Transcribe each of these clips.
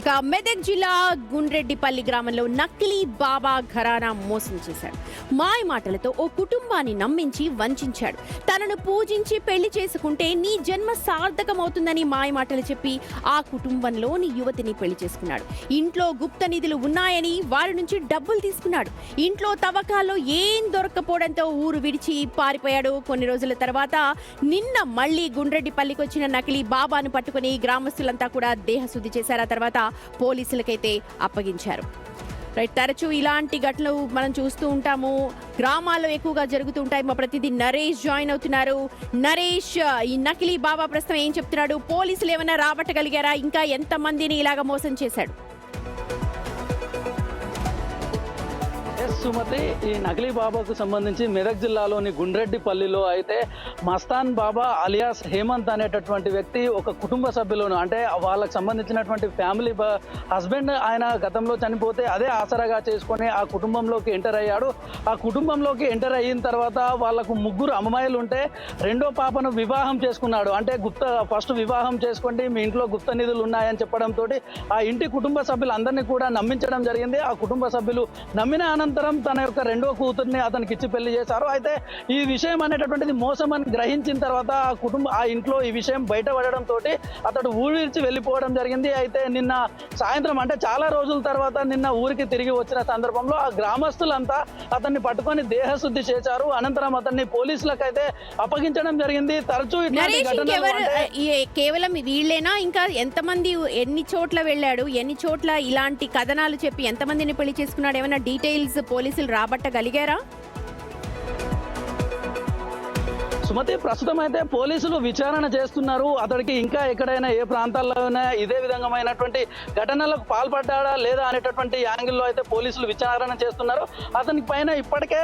ఇక మెదక్ జిల్లా గుండ్రెడ్డిపల్లి గ్రామంలో నకిలీ బాబా ఘరానా మోసం చేశాడు. మాయ మాటలతో ఓ కుటుంబాన్ని నమ్మించి వంచాడు. తనను పూజించి పెళ్లి చేసుకుంటే నీ జన్మ సార్థకమవుతుందని మాయ మాటలు చెప్పి ఆ కుటుంబంలోని యువతిని పెళ్లి చేసుకున్నాడు. ఇంట్లో గుప్త నిధులు ఉన్నాయని వారి నుంచి డబ్బులు తీసుకున్నాడు. ఇంట్లో తవ్వకాల్లో ఏం దొరక్కపోవడంతో ఊరు విడిచి పారిపోయాడు. కొన్ని రోజుల తర్వాత నిన్న మళ్లీ గుండ్రెడ్డిపల్లికి వచ్చిన నకిలీ బాబాను పట్టుకుని గ్రామస్తులంతా కూడా దేహశుద్ధి చేశారు. ఆ తర్వాత పోలీసులకైతే అప్పగించారు. రైట్, తరచూ ఇలాంటి ఘటనలు మనం చూస్తూ ఉంటాము, గ్రామాల్లో ఎక్కువగా జరుగుతూ ఉంటాయి. మా ప్రతినిధి నరేష్ జాయిన్ అవుతున్నారు. నరేష్, ఈ నకిలీ బాబా ప్రస్తుతం ఏం చెప్తున్నాడు? పోలీసులు ఏమైనా రాబట్టగలిగారా? ఇంకా ఎంత మందిని ఇలాగ మోసం చేశాడు? సుమతి, ఈ నకిలీ బాబాకు సంబంధించి మెదక్ జిల్లాలోని గుండ్రెడ్డిపల్లిలో అయితే మస్తాన్ బాబా అలియాస్ హేమంత్ అనేటటువంటి వ్యక్తి ఒక కుటుంబ సభ్యులను, అంటే వాళ్ళకి సంబంధించినటువంటి ఫ్యామిలీ హస్బెండ్ ఆయన గతంలో చనిపోతే అదే ఆసరాగా చేసుకొని ఆ కుటుంబంలోకి ఎంటర్ అయ్యాడు. ఆ కుటుంబంలోకి ఎంటర్ అయిన తర్వాత వాళ్ళకు ముగ్గురు అమ్మాయిలు ఉంటే రెండో పాపను వివాహం చేసుకున్నాడు. అంటే ఫస్ట్ వివాహం చేసుకోండి, మీ ఇంట్లో గుప్త నిధులు ఉన్నాయని చెప్పడంతో ఆ ఇంటి కుటుంబ సభ్యులందరినీ కూడా నమ్మించడం జరిగింది. ఆ కుటుంబ సభ్యులు నమ్మిన అనంతరం తన యొక్క రెండో కూతుర్ని అతనికి ఇచ్చి పెళ్లి చేశారు. అయితే ఈ విషయం అనేటటువంటిది మోసం అని గ్రహించిన తర్వాత ఆ ఇంట్లో ఈ విషయం బయటపడడంతో అతడు ఊరి విడిచి వెళ్ళిపోవడం జరిగింది. అయితే నిన్న సాయంత్రం, అంటే చాలా రోజుల తర్వాత నిన్న ఊరికి తిరిగి వచ్చిన సందర్భంలో ఆ గ్రామస్తులంతా అతన్ని పట్టుకొని దేహశుద్ధి చేశారు. అనంతరం అతన్ని పోలీసులకైతే అప్పగించడం జరిగింది. తరచూ కేవలం వీళ్ళేనా? ఇంకా ఎంతమంది, ఎన్ని చోట్ల వెళ్ళాడు, ఎన్ని చోట్ల ఇలాంటి కథనాలు చెప్పి ఎంతమందిని పెళ్లి చేసుకున్నాడు? ఏమైనా డీటెయిల్స్ పోలీసులు రాబట్టగలిగారా? సుమతి, ప్రస్తుతం అయితే పోలీసులు విచారణ చేస్తున్నారు. అతడికి ఇంకా ఎక్కడైనా ఏ ప్రాంతాల్లోనే ఇదే విధమైనటువంటి ఘటనలకు పాల్పడ్డా లేదా అనేటటువంటి యాంగిల్లో అయితే పోలీసులు విచారణ చేస్తున్నారు. అతని పైన ఇప్పటికే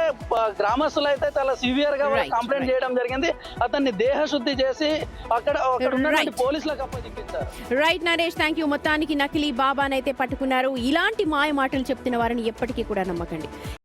గ్రామస్తులు అయితే చాలా సివియర్ గా కంప్లైంట్ చేయడం జరిగింది. అతన్ని దేహశుద్ధి చేసి అక్కడ ఉన్నటువంటి పోలీసులకు అప్పగించారు. Right Naresh, thank you. మొత్తానికి నకిలీ బాబానైతే పట్టుకున్నారు. ఇలాంటి మాయ మాటలు చెప్తున్న వారిని ఎప్పటికీ కూడా నమ్మకండి.